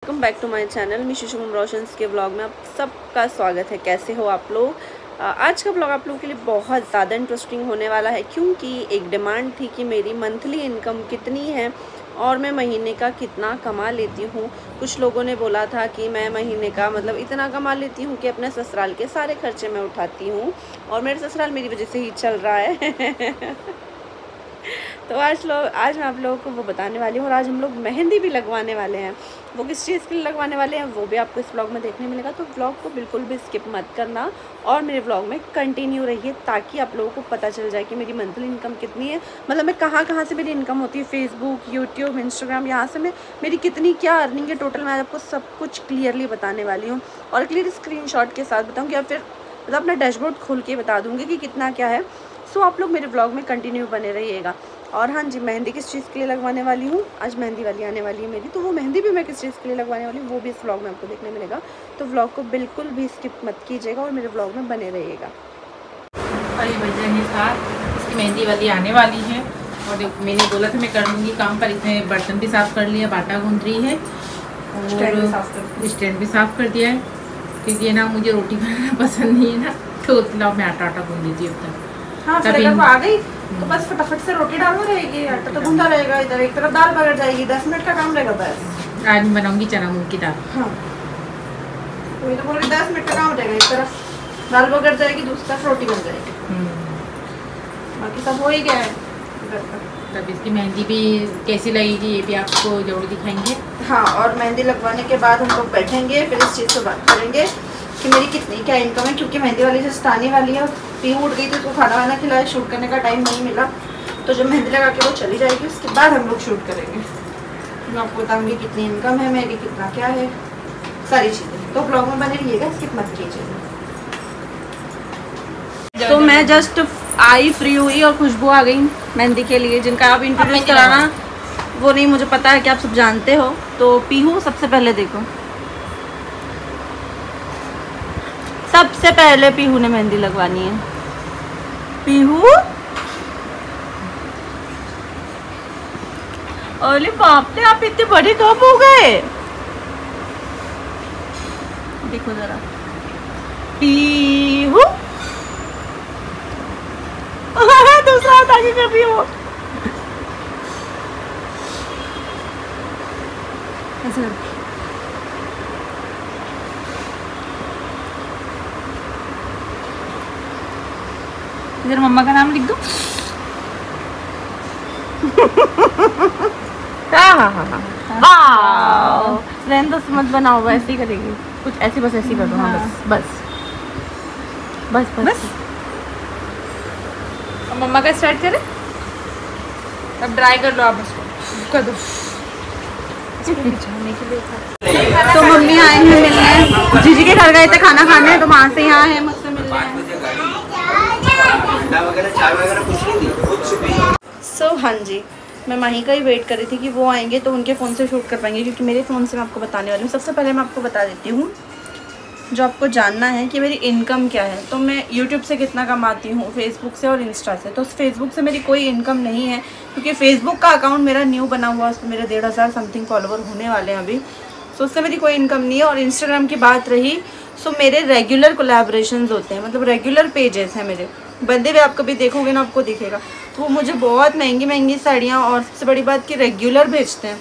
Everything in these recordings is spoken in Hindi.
Welcome back to my channel Mishu Shubham रोशंस के ब्लॉग में आप सबका स्वागत है। कैसे हो आप लोग? आज का ब्लॉग आप लोगों के लिए बहुत ज़्यादा इंटरेस्टिंग होने वाला है, क्योंकि एक डिमांड थी कि मेरी मंथली इनकम कितनी है और मैं महीने का कितना कमा लेती हूँ। कुछ लोगों ने बोला था कि मैं महीने का मतलब इतना कमा लेती हूँ कि अपने ससुराल के सारे खर्चे मैं उठाती हूँ, और मेरे ससुराल मेरी वजह से ही चल रहा है। तो आज मैं आप लोगों को वो बताने वाली हूँ। और आज हम लोग मेहंदी भी लगवाने वाले हैं। वो किस चीज़ के लिए लगवाने वाले हैं वो भी आपको इस व्लॉग में देखने मिलेगा, तो व्लॉग को बिल्कुल भी स्किप मत करना और मेरे व्लॉग में कंटिन्यू रहिए, ताकि आप लोगों को पता चल जाए कि मेरी मंथली इनकम कितनी है। मतलब मैं कहाँ से मेरी इनकम होती है, फेसबुक, यूट्यूब, इंस्टाग्राम, यहाँ से मेरी कितनी क्या अर्निंग है टोटल, मैं आपको सब कुछ क्लियरली बताने वाली हूँ। और क्लियर स्क्रीनशॉट के साथ बताऊँगी या फिर मतलब अपना डैशबोर्ड खोल के बता दूँगी कि कितना क्या है। सो आप लोग मेरे व्लॉग में कंटिन्यू बने रहिएगा। और हाँ जी, मेहंदी किस चीज़ के लिए लगवाने वाली हूँ, आज मेहंदी वाली आने वाली है मेरी, तो वो मेहंदी भी मैं किस चीज़ के लिए लगवाने वाली हूँ वो भी इस व्लॉग में आपको देखने मिलेगा। तो व्लॉग को बिल्कुल भी स्किप मत कीजिएगा और मेरे व्लॉग में बने रहिएगा। अरे वजह है साथ इसकी मेहंदी वाली आने वाली है, और मैंने बोला था मैं कर लूँगी काम, पर इसने बर्तन भी साफ़ कर लिया, बाटा गूंद रही है और स्टैंड भी साफ़ कर दिया है, क्योंकि है ना मुझे रोटी बनाना पसंद नहीं है ना, तो उतना मैं आटा गूंद लीजिए अब तक। हाँ, फिर अगर वो आ गई तो बस फटाफट से रोटी डालना रहेगी, आटा तो गूंदा रहेगा, इधर एक तरफ दाल पकड़ जाएगी, 10 मिनट का काम रहेगा बस। आज मैं बनाऊंगी चना मूंग की दाल। हाँ, वही तो बोल रही, 10 मिनट का काम रहेगा, एक तरफ दाल पकड़ जाएगी, दूसरी तरफ रोटी बन जाएगी, बाकी सब हो ही गया है। तब इसकी मेहंदी भी कैसी लगेगी ये भी आपको जरूर दिखाएंगे। हाँ, और मेहंदी लगवाने के बाद हम लोग बैठेंगे, फिर इस चीज़ से बात करेंगे कि मेरी कितनी क्या इनकम है, क्योंकि मेहंदी वाली जस्ट आने वाली है। पी उठ गई तो उसको खाना वाना खिलाया, शूट करने का टाइम नहीं मिला, तो जब मेहंदी लगा के वो चली जाएगी उसके बाद हम लोग शूट करेंगे। मैं आपको बताऊँगी कितनी इनकम है मेरी, कितना क्या है, सारी चीज़ें। तो ब्लॉग में बने रहिएगा, स्किप मत कीजिएगा। तो मैं जस्ट आई, फ्री हुई और खुशबू आ गई मेहंदी के लिए, जिनका आप इंट्रोड्यूस कराना वो नहीं मुझे पता है कि आप सब जानते हो। तो पीहू सबसे पहले देखो, सबसे पहले पीहू ने मेहंदी लगवानी है। पीहू, अरे बाप रे, आप इतने बड़े कब हो गए? देखो जरा, पीहू दूसरा हाथ आगे कर रही हो, ऐसे इधर मम्मा का नाम लिख दो। रहने दो, मत बनाओ, ऐसे ही करेगी कुछ, ऐसी बस ऐसी कर दो। हाँ बस बस बस बस, बस। अब मम्मा का स्टार्ट करें, अब ड्राई कर लो, आप उसको कर दो। तो मम्मी आए हैं मिलने, जीजी के घर गए थे खाना खाने, तो वहाँ से यहाँ है मुझसे मिलने। सो हाँ जी, मैं माही का ही वेट कर रही थी कि वो आएंगे तो उनके फ़ोन से शूट कर पाएंगे, क्योंकि मेरे फ़ोन से मैं आपको बताने वाली हूँ। सबसे पहले मैं आपको बता देती हूँ जो आपको जानना है कि मेरी इनकम क्या है। तो मैं यूट्यूब से कितना कमाती हूँ, फेसबुक से और इंस्टा से। तो फेसबुक से मेरी कोई इनकम नहीं है, क्योंकि फेसबुक का अकाउंट मेरा न्यू बना हुआ है, उस पर मेरे 1500 समथिंग फॉलोवर होने वाले हैं अभी, तो उससे मेरी कोई इनकम नहीं है। और इंस्टाग्राम की बात रही, सो मेरे रेगुलर कोलैबोरेशंस होते हैं, मतलब रेगुलर पेजेस हैं मेरे, बंदे भी आप कभी देखोगे ना आपको दिखेगा, तो वो मुझे बहुत महंगी महंगी साड़ियाँ, और सबसे बड़ी बात कि रेगुलर भेजते हैं।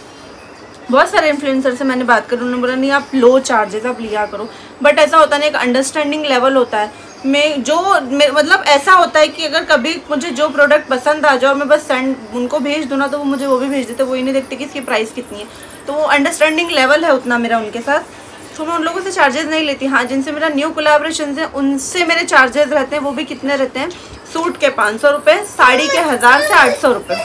बहुत सारे इन्फ्लुएंसर से मैंने बात करी, उन्होंने बोला नहीं आप लो चार्जेस आप लिया करो, बट ऐसा होता नहीं, एक अंडरस्टैंडिंग लेवल होता है। मतलब ऐसा होता है कि अगर कभी मुझे जो प्रोडक्ट पसंद आ जाए और मैं बस सेंड उनको भेज दूँ ना, तो वो मुझे वो भी भेज देते, वो ही नहीं देखते कि इसकी प्राइस कितनी है। तो वो अंडरस्टैंडिंग लेवल है उतना मेरा उनके साथ, तो मैं उन लोगों से चार्जेस नहीं लेती। हाँ, जिनसे मेरा न्यू कोलैबोरेशन है उनसे मेरे चार्जेस रहते हैं, वो भी कितने रहते हैं, सूट के 500 रुपये, साड़ी के 1000 से 800 रुपये,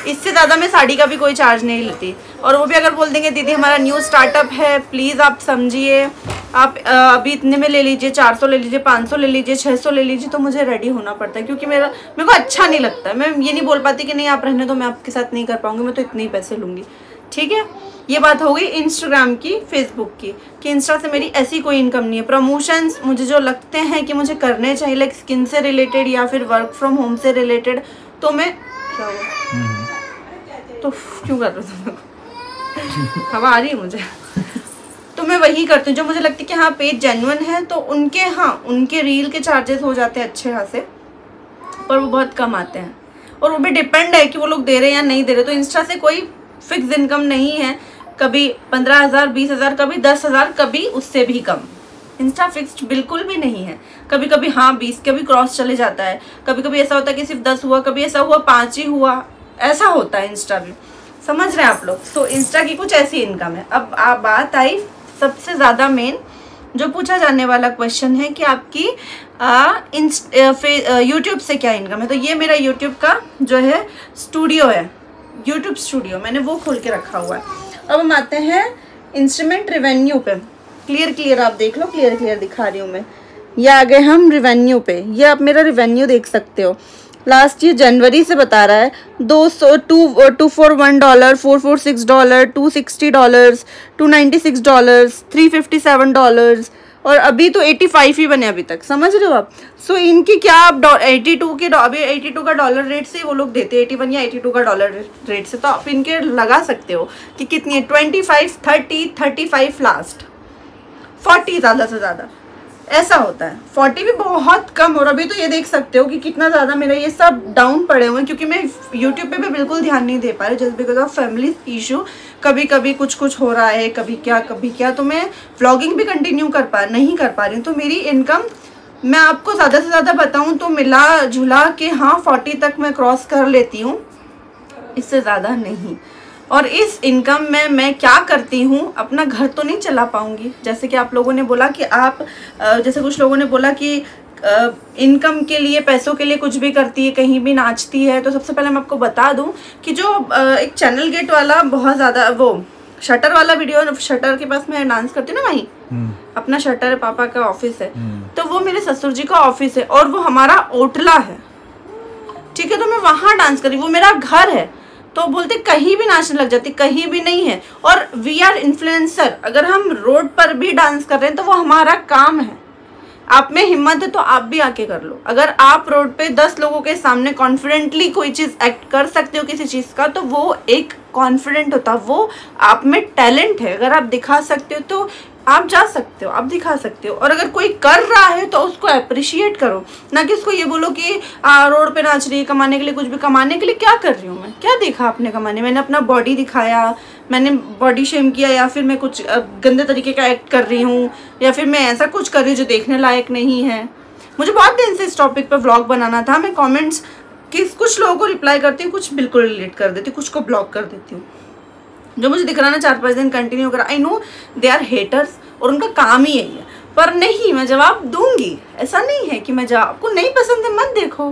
इससे ज़्यादा मैं साड़ी का भी कोई चार्ज नहीं लेती। और वो भी अगर बोल देंगे दीदी हमारा न्यू स्टार्टअप है, प्लीज़ आप समझिए, आप अभी इतने में ले लीजिए, 400 ले लीजिए, 500 ले लीजिए, 600 ले लीजिए, तो मुझे रेडी होना पड़ता है, क्योंकि मेरे को अच्छा नहीं लगता है। मैं ये नहीं बोल पाती कि नहीं आप रहने दो, मैं आपके साथ नहीं कर पाऊँगी, मैं तो इतने ही पैसे लूँगी, ठीक है। ये बात हो गई इंस्टाग्राम की, फेसबुक की, कि इंस्टा से मेरी ऐसी कोई इनकम नहीं है। प्रमोशंस मुझे जो लगते हैं कि मुझे करने चाहिए, लाइक स्किन से रिलेटेड या फिर वर्क फ्रॉम होम से रिलेटेड, तो मैं क्या हुआ तो क्यों कर रहे हो तुम? हवा आ रही है मुझे। वही करती हूँ जो मुझे लगती है कि हाँ पेज जेन्युइन है, तो उनके रील के चार्जेस हो जाते हैं अच्छे खासे, पर वो बहुत कम आते हैं। और वो भी डिपेंड है कि वो लोग दे रहे हैं या नहीं दे रहे। तो इंस्टा से कोई फिक्स इनकम नहीं है, कभी 15,000, 20,000, कभी 10,000, कभी उससे भी कम। इंस्टा फिक्स्ड बिल्कुल भी नहीं है। कभी कभी हाँ 20 के भी क्रॉस चले जाता है, कभी कभी ऐसा होता है कि सिर्फ 10 हुआ, कभी ऐसा हुआ 5 ही हुआ, ऐसा होता है इंस्टा भी। समझ रहे हैं आप लोग? तो इंस्टा की कुछ ऐसी इनकम है। अब आप बात आई सबसे ज़्यादा मेन जो पूछा जाने वाला क्वेश्चन है कि आपकी यूट्यूब से क्या इनकम है। तो ये मेरा यूट्यूब का जो है स्टूडियो है, यूट्यूब स्टूडियो, मैंने वो खोल के रखा हुआ है। अब हम आते हैं इंस्ट्रूमेंट रेवेन्यू पे। क्लियर आप देख लो, क्लियर दिखा रही हूँ मैं। ये आ गए हम रेवेन्यू पे। ये आप मेरा रेवेन्यू देख सकते हो। लास्ट ईयर जनवरी से बता रहा है $241, $446, $260, $296, $357, और अभी तो 85 ही बने अभी तक। समझ रहे हो आप? सो इनकी क्या आप 82 के अभी 82 का डॉलर रेट से वो लोग देते हैं, 81 या 82 का डॉलर रेट से। तो आप इनके लगा सकते हो कि कितनी है, 25, 30, 35 लास्ट, 40 ज़्यादा से ज़्यादा ऐसा होता है। 40 भी बहुत कम। और अभी तो ये देख सकते हो कि कितना ज़्यादा मेरा ये सब डाउन पड़े हुए हैं, क्योंकि मैं यूट्यूब पे भी बिल्कुल ध्यान नहीं दे पा रही, just because of family issue. कभी कभी कुछ हो रहा है, कभी क्या, तो मैं व्लॉगिंग भी कंटिन्यू नहीं कर पा रही हूँ। तो मेरी इनकम मैं आपको ज़्यादा से ज़्यादा बताऊँ तो मिला जुला के हाँ 40 तक मैं क्रॉस कर लेती हूँ, इससे ज़्यादा नहीं। और इस इनकम में मैं क्या करती हूँ, अपना घर तो नहीं चला पाऊँगी। जैसे कि आप लोगों ने बोला कि जैसे कुछ लोगों ने बोला कि इनकम के लिए, पैसों के लिए कुछ भी करती है, कहीं भी नाचती है। तो सबसे पहले मैं आपको बता दूँ कि जो एक चैनल गेट वाला बहुत ज़्यादा वो शटर वाला वीडियो, शटर के पास मैं डांस करती हूँ ना भाई, अपना शटर है, पापा का ऑफिस है, तो वो मेरे ससुर जी का ऑफिस है और वो हमारा ओटला है, ठीक है। तो मैं वहाँ डांस कर रही, वो मेरा घर है। तो बोलते कहीं भी नाचने लग जाती, कहीं भी नहीं है। और वी आर इन्फ्लुएंसर, अगर हम रोड पर भी डांस कर रहे हैं तो वो हमारा काम है। आप में हिम्मत है तो आप भी आके कर लो। अगर आप रोड पे 10 लोगों के सामने कॉन्फिडेंटली कोई चीज़ एक्ट कर सकते हो किसी चीज़ का, तो वो एक कॉन्फिडेंट होता, वो आप में टैलेंट है। अगर आप दिखा सकते हो तो आप जा सकते हो, आप दिखा सकते हो। और अगर कोई कर रहा है तो उसको अप्रिशिएट करो, ना कि उसको ये बोलो कि रोड पे नाच रही है कमाने के लिए। कुछ भी कमाने के लिए क्या कर रही हूँ मैं? क्या देखा आपने कमाने? मैंने अपना बॉडी दिखाया, मैंने बॉडी शेम किया, या फिर मैं कुछ गंदे तरीके का एक्ट कर रही हूँ, या फिर मैं ऐसा कुछ कर रही हूँ जो देखने लायक नहीं है। मुझे बहुत दिन से इस टॉपिक पर व्लॉग बनाना था। मैं कॉमेंट्स कि कुछ लोगों को रिप्लाई करती हूँ, कुछ बिल्कुल डिलीट कर देती हूँ, कुछ को ब्लॉक कर देती हूँ। जो मुझे दिख रहा ना 4-5 दिन कंटिन्यू करा, I know they are haters और उनका काम ही यही है, पर नहीं, मैं जवाब दूंगी। ऐसा नहीं है कि मैं आपको नहीं पसंद है मत देखो,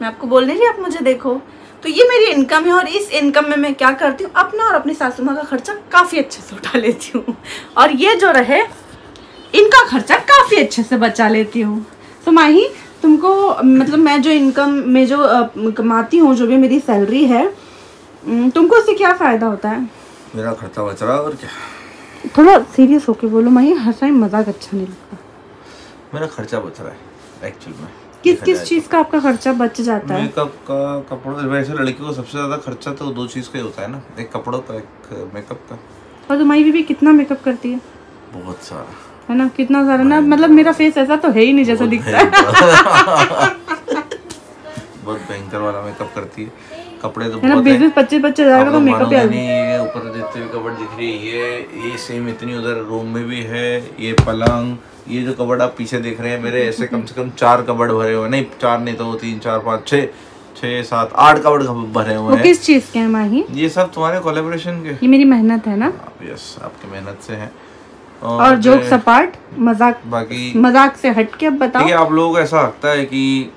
मैं आपको बोल नहीं रही आप मुझे देखो। तो ये मेरी इनकम है और इस इनकम में मैं क्या करती हूँ, अपना और अपनी सासू माँ का खर्चा काफ़ी अच्छे से उठा लेती हूँ, और ये जो रहे इनका खर्चा काफ़ी अच्छे से बचा लेती हूँ। तो माही तुमको मतलब मैं जो इनकम में जो कमाती हूँ, जो भी मेरी सैलरी है, तुमको उससे क्या फ़ायदा होता है? मेरा खर्चा बच रहा है और क्या। थोड़ा सीरियस होके बोलो माही, हर टाइम मजाक अच्छा नहीं लगता। मेरा खर्चा बच रहा है एक्चुअल में। किस चीज़ का आपका खर्चा बच जाता है? मेकअप का, कपड़ों। वैसे लड़की को सबसे ज़्यादा खर्चा तो 2 चीज़ का ही होता है ना, एक कपड़ों का, एक मेकअप का। और तुम्हारी बीवी कितना मेकअप करती है? बहुत सारा है ना, कितना सारा ना, मतलब मेरा फेस ऐसा तो है ही नहीं जैसा दिखता है। बहुत भयंकर वाला मेकअप करती है। कपड़े तो बहुत 20-25 हज़ार का मेकअप है। ये ऊपर देखते हुए कबर्ड दिख रही है, ये सेम इतनी उधर रूम में भी है। ये पलंग, ये जो कबर्ड आप पीछे देख रहे हैं मेरे, ऐसे कम से कम 4 कबर्ड भरे हुए, नहीं 4 नहीं तो 3, 4, 5, 6, 7, 8 कबर्ड भरे हुए हैं। किस चीज़ के हैं माही? ये सब तुम्हारे कोलैबोरेशन के। ये मेरी मेहनत है ना? यस, आपकी मेहनत से है। और जोक सपाट मजाक, बाकी मजाक से हट के अब बताओ। आप लोगों को ऐसा लगता है कि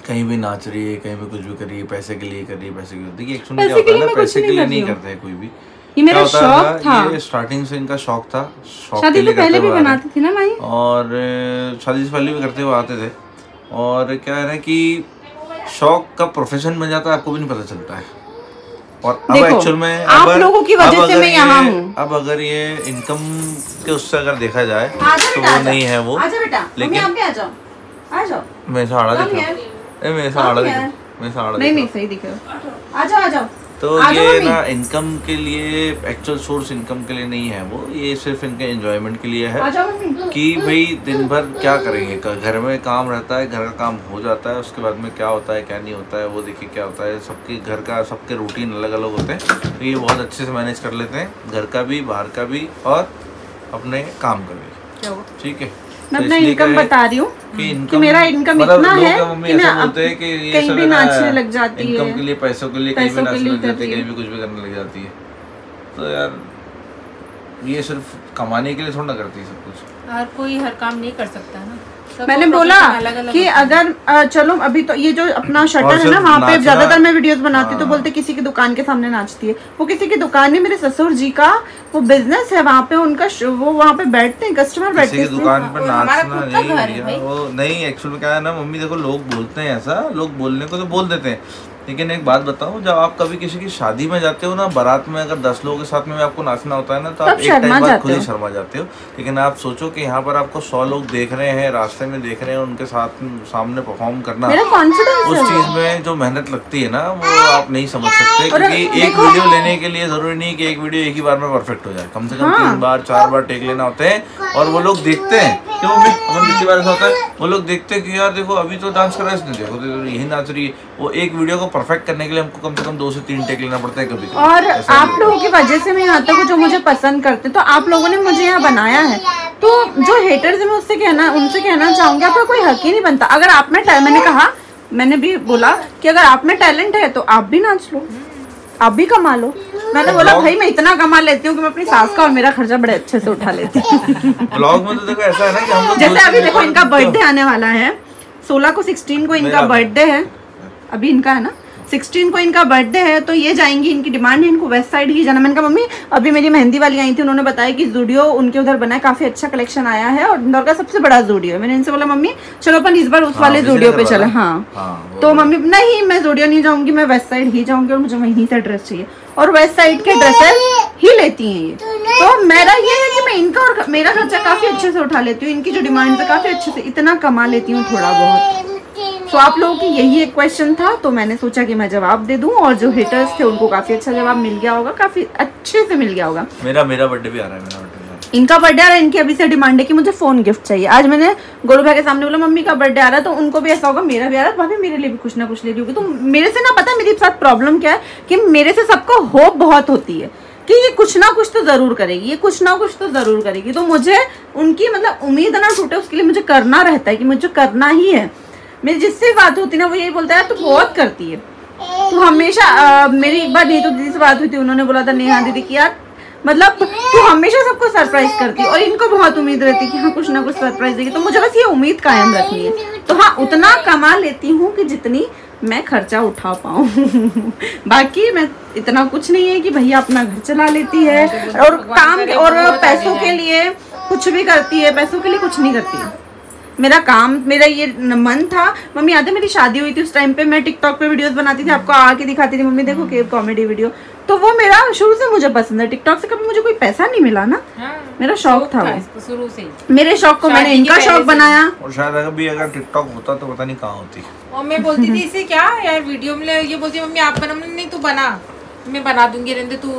कहीं भी नाच रही है, कहीं भी कुछ भी कर रही है, पैसे के लिए कर रही है, पैसे के लिए। देखिए एक्चुअली क्या होता है ना, पैसे के लिए नहीं करते हैं कोई भी। ये मेरा शौक था, ये स्टार्टिंग से इनका शौक था। शादी से पहले भी बनाती थी ना भाई, और शादी से पहले भी करते हुए आते थे। और क्या है ना कि शौक का प्रोफेशन बन जाता है, आपको भी नहीं पता चलता है। और अब एक्चुअल में आप लोगों की वजह से मैं यहाँ हूँ। अब अगर ये इनकम के उससे अगर देखा जाए तो वो नहीं है वो। लेकिन आ जाओ, मैं साड़ा दिखा, मैं साड़ा दिखा, मैं साड़ा नहीं सही दिख रहा। आ जाओ। तो ये ना इनकम के लिए, एक्चुअल सोर्स इनकम के लिए नहीं है वो, ये सिर्फ इनके एंजॉयमेंट के लिए है कि भाई दिन भर क्या करेंगे, घर में काम रहता है, घर का काम हो जाता है, उसके बाद में क्या होता है क्या नहीं होता है वो देखिए क्या होता है। सबके घर का सबके रूटीन अलग अलग होते हैं, तो ये बहुत अच्छे से मैनेज कर लेते हैं, घर का भी, बाहर का भी और अपने काम का भी। ठीक है, मैं अपना इनकम बता रही हूँ कि मेरा इनकम इतना है कि मैं कहीं भी नाचने लग जाती है, इनकम के लिए, पैसों के लिए, कहीं भी नाचने लग जाती है, कहीं भी कुछ भी करने लग जाती है। तो यार ये सिर्फ कमाने के लिए थोड़ा ना करती है सब कुछ, हर कोई हर काम नहीं कर सकता ना। मैंने बोला कि अगर चलो अभी तो ये जो अपना शटर है ना, वहाँ पे ज्यादातर मैं वीडियोस बनाती हूँ तो बोलते किसी की दुकान के सामने नाचती है। वो किसी की दुकान नहीं, मेरे ससुर जी का वो बिजनेस है, वहाँ पे उनका वो वहाँ पे बैठते हैं, कस्टमर बैठते हैं। दुकान पर नाचना नहीं, वो नहीं, एक्चुअली क्या है ना मम्मी, देखो लोग बोलते हैं ऐसा, लोग बोलने को तो बोल देते हैं, लेकिन एक बात बताओ, जब आप कभी किसी की शादी में जाते हो ना, बारात में अगर 10 लोगों के साथ में आपको नाचना होता है ना, तो आप एक टाइम बाद खुद ही शर्मा जाते हो। लेकिन आप सोचो कि यहाँ पर आपको 100 लोग देख रहे हैं, रास्ते में देख रहे हैं, उनके साथ सामने परफॉर्म करना, उस चीज में जो मेहनत लगती है ना, वो आप नहीं समझ सकते। क्योंकि एक वीडियो लेने के लिए जरूरी नहीं कि एक वीडियो एक ही बार में परफेक्ट हो जाए, कम से कम 3 बार 4 बार टेक लेना होते हैं। और वो लोग देखते हैं क्यों, कितनी बार ऐसा होता है, वो लोग देखते हैं कि यार देखो अभी तो डांस कर रहा है इसने, देखो यही नाच रही है। वो एक वीडियो को परफेक्ट करने के लिए हमको कम से कम 2 से 3 टेक लेना पड़ता है कभी। और आप लोगों की वजह से मैं यहाँ तक जो मुझे पसंद करते, तो आप लोगों ने मुझे यहाँ बनाया है, तो जो हेटर्स है मैं उनसे कहना चाहूंगी, आपका कोई हक ही नहीं बनता। अगर आप में मैंने भी बोला कि अगर आप में टैलेंट है तो आप भी नाच लो, आप भी कमा लो। मैंने बोला भाई मैं इतना कमा लेती हूँ कि मैं अपनी सास का और मेरा खर्चा बड़े अच्छे से उठा लेती हूँ। ब्लॉग में तो देखो ऐसा है ना कि हम लोग जैसे अभी देखो इनका बर्थडे आने वाला है, 16 को 16 को इनका बर्थडे है, अभी इनका है ना 16 को इनका बर्थडे है, तो ये जाएंगी, इनकी डिमांड है इनको वेस्ट साइड ही जाना। मैंने कहा मम्मी अभी मेरी मेहंदी वाली आई थी, उन्होंने बताया कि जूडियो उनके उधर बना है, काफी अच्छा कलेक्शन आया है और इंदौर का सबसे बड़ा जूडियो है। मैंने इनसे बोला मम्मी चलो अपन इस बार उस वाले जूडियो पे चले। हाँ तो मम्मी नहीं मैं जूडियो नहीं जाऊंगी, मैं वेस्ट साइड ही जाऊंगी और मुझे वहीं से ड्रेस चाहिए, और वेस्ट साइड के ड्रेसेस ही लेती हैं ये। तो मेरा ये है कि मैं इनका और मेरा खर्चा काफी अच्छे से उठा लेती हूँ, इनकी जो डिमांड है काफी अच्छे से इतना कमा लेती हूँ थोड़ा बहुत। तो आप लोगों की यही एक क्वेश्चन था, तो मैंने सोचा कि मैं जवाब दे दूं, और जो हेटर्स थे उनको काफी अच्छा जवाब मिल गया होगा, काफी अच्छे से मिल गया होगा। मेरा बर्थडे भी आ रहा है, इनका बर्थडे आ रहा है, इनकी अभी से डिमांड है कि मुझे फोन गिफ्ट चाहिए। आज मैंने गोलू भाई के सामने बोला मम्मी का बर्थडे आ रहा है, तो उनको भी ऐसा होगा मेरा भी आ रहा है, भाभी मेरे लिए भी कुछ ना कुछ ले रही होगी। तो मेरे से ना पता है मेरे साथ प्रॉब्लम क्या है कि मेरे से सबको होप बहुत होती है कि ये कुछ ना कुछ तो जरूर करेगी, ये कुछ ना कुछ तो जरूर करेगी। तो मुझे उनकी मतलब उम्मीद ना टूटे, उसके लिए मुझे करना रहता है कि मुझे करना ही है। मेरी जिससे बात होती ना वो यही बोलता है तू बहुत करती है, तो हमेशा मेरी एक बार नीतू दीदी से बात हुई थी, उन्होंने बोला था नेहा दीदी की यार मतलब तू हमेशा सबको सरप्राइज करती है, और इनको बहुत उम्मीद रहती है कि हाँ कुछ ना कुछ सरप्राइज देगी। तो मुझे बस ये उम्मीद कायम रखनी है। तो हाँ उतना कमा लेती हूँ कि जितनी मैं खर्चा उठा पाऊँ। बाकी मैं इतना कुछ नहीं है कि भैया अपना घर चला लेती है और काम और पैसों के लिए कुछ भी करती है, पैसों के लिए कुछ नहीं करती है। मेरा ये मन था, मम्मी याद है मेरी शादी हुई थी उस टाइम पे मैं टिकटॉक पे वीडियोस बनाती थी, आपको आके दिखाती थी मम्मी देखो के कॉमेडी वीडियो। तो वो मेरा शुरू से मुझे पसंद है। टिकटॉक से कभी मुझे कोई पैसा नहीं मिला ना, मेरा शौक था वो शुरू से। मेरे शौक को मैंने इनका शौक बनाया, और शायद अगर टिकटॉक होता तो पता नहीं कहाँ होती। और मैं बोलती थी इसे क्या यार वीडियो में, ये बोलती मम्मी आप बना, नहीं तू बना, मैं बना दूंगी, रहने तू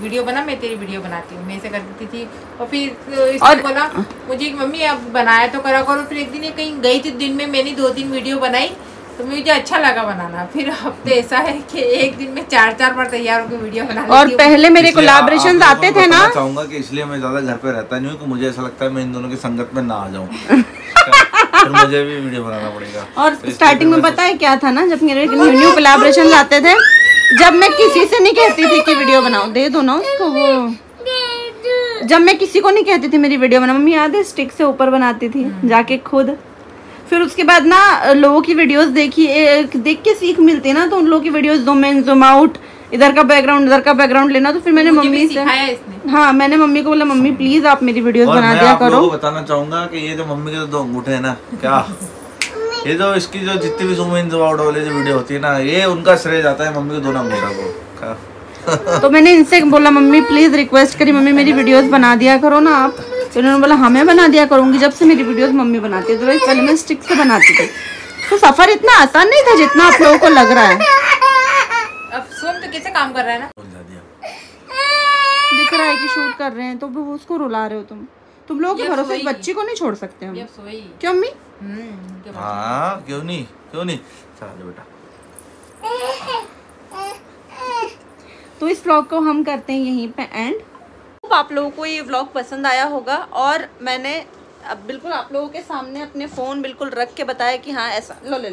वीडियो बना, मैं तेरी वीडियो बनाती हूँ, मैं ऐसे कर देती थी। और फिर इसने बोला मुझे मम्मी अब बनाया तो करा करो। फिर एक दिन ये कहीं गई थी, दिन में मैंने 2-3 वीडियो बनाई तो मुझे अच्छा लगा बनाना। फिर अब तो ऐसा है कि एक दिन में 4-4 बार तैयार होकर वीडियो बना लेती हूँ। और पहले मेरे कोलैबोरेशंस आते थे ना, चाहूंगा कि इसलिए मैं ज्यादा घर पे रहता नहीं हूँ, कि मुझे ऐसा लगता है मैं इन दोनों की संगत में ना आ जाऊँ। फिर मुझे भी वीडियो बनाना पड़ेगा। और स्टार्टिंग में पता है क्या था ना, जब मेरे न्यू कोलैबोरेशंस आते थे, जब मैं किसी से नहीं कहती थी कि वीडियो बनाओ, दे दो ना उसको वो, जब मैं किसी को नहीं कहती थी मेरी वीडियो बनाओ, मम्मी याद है स्टिक से ऊपर बनाती थी जाके खुद। फिर उसके बाद ना लोगों की वीडियोस देख के सीख मिलती है ना, तो उन लोगों की videos zoom in zoom out, इधर का बैकग्राउंड लेना। तो फिर मैंने मम्मी से हाँ मैंने मम्मी को बोला मम्मी प्लीज आप मेरी वीडियोस बना दिया करो। बताना चाहूंगा कि ये जो मम्मी के 2 अंगूठे है ना, क्या ये जो इसकी जो जितनी भी जूम इन जूम आउट वाली जो वीडियो होती है ना, ये उनका श्रेय जाता है मम्मी के 2 अंगूठा को। तो मैंने इनसे बोला मम्मी प्लीज रिक्वेस्ट करी मम्मी मेरी वीडियोस बना दिया करो ना आप। तो उन्होंने बोला हाँ मैं बना दिया करूंगी, जब से मेरी वीडियोस मम्मी बनाती है। तो पहले मैं स्टिक से बनाती थी, तो सफर इतना आसान नहीं था जितना आप लोगों को लग रहा है। अब सुन तो तो कैसे काम कर रहा है ना। दिख रहा है कि शूट कर रहे हैं तो भी वो उसको रुला रहे हो तुम लोग के भरोसे बच्ची को नहीं छोड़ सकते हम। क्यों अम्मी? हाँ क्यों नहीं चलो बेटा। तो इस व्लॉग को हम करते हैं यहीं पे एंड। आप लोगों को ये व्लॉग पसंद आया होगा और मैंने अब बिल्कुल आप लोगों के सामने अपने फ़ोन बिल्कुल रख के बताया कि हाँ ऐसा ले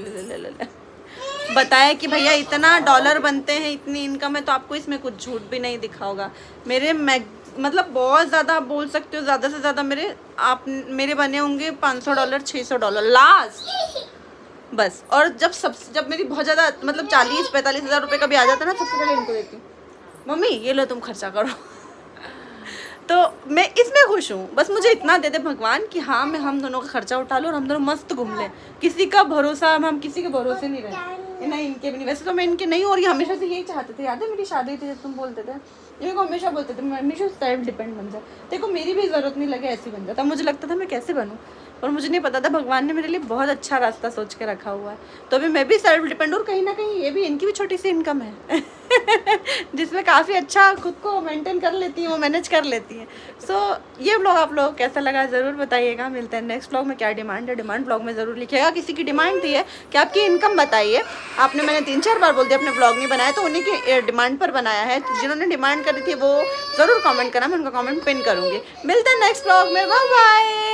बताया कि भैया इतना डॉलर बनते हैं, इतनी इनकम है, तो आपको इसमें कुछ झूठ भी नहीं दिखा होगा। मतलब बहुत ज़्यादा आप बोल सकते हो, ज़्यादा से ज़्यादा मेरे बने होंगे $500 $600 लास्ट बस। और जब मेरी बहुत ज़्यादा मतलब 40-45 हज़ार रुपये का भी आ जाता है ना, सबसे पहले इनको देती हूँ, मम्मी ये लो तुम खर्चा करो। तो मैं इसमें खुश हूँ, बस मुझे इतना दे दे भगवान कि हाँ मैं हम दोनों का खर्चा उठा लूँ और हम दोनों मस्त घूम लें। किसी का भरोसा हम किसी के भरोसे नहीं रहे, नहीं इनके भी नहीं। वैसे तो मैं इनके नहीं, और ये हमेशा से यही चाहते थे। याद है मेरी शादी थी जब तुम बोलते थे, ये को हमेशा बोलते थे हमेशा सेल्फ डिपेंड बन जाए। देखो मेरी भी ज़रूरत नहीं लगे ऐसी बन जाता। मुझे लगता था मैं कैसे बनूँ, और मुझे नहीं पता था भगवान ने मेरे लिए बहुत अच्छा रास्ता सोच के रखा हुआ है। तो अभी मैं भी सेल्फ डिपेंड, और कहीं ना कहीं ये भी इनकी भी छोटी सी इनकम है जिसमें काफ़ी अच्छा खुद को मेंटेन कर लेती है, वो मैनेज कर लेती है। सो ये ब्लॉग आप लोगों को कैसा लगा ज़रूर बताइएगा। मिलते हैं नेक्स्ट ब्लॉग में। क्या डिमांड है, डिमांड ब्लॉग में ज़रूर लिखिएगा। किसी की डिमांड थी है कि आपकी इनकम बताइए, मैंने 3-4 बार बोल दिया अपने ब्लॉग नहीं बनाया, तो उन्हीं की डिमांड पर बनाया है। जिन्होंने डिमांड करी थी वो ज़रूर कमेंट करना, मैं उनका कमेंट पिन करूँगी। मिलते हैं नेक्स्ट ब्लॉग में, बाय बाय।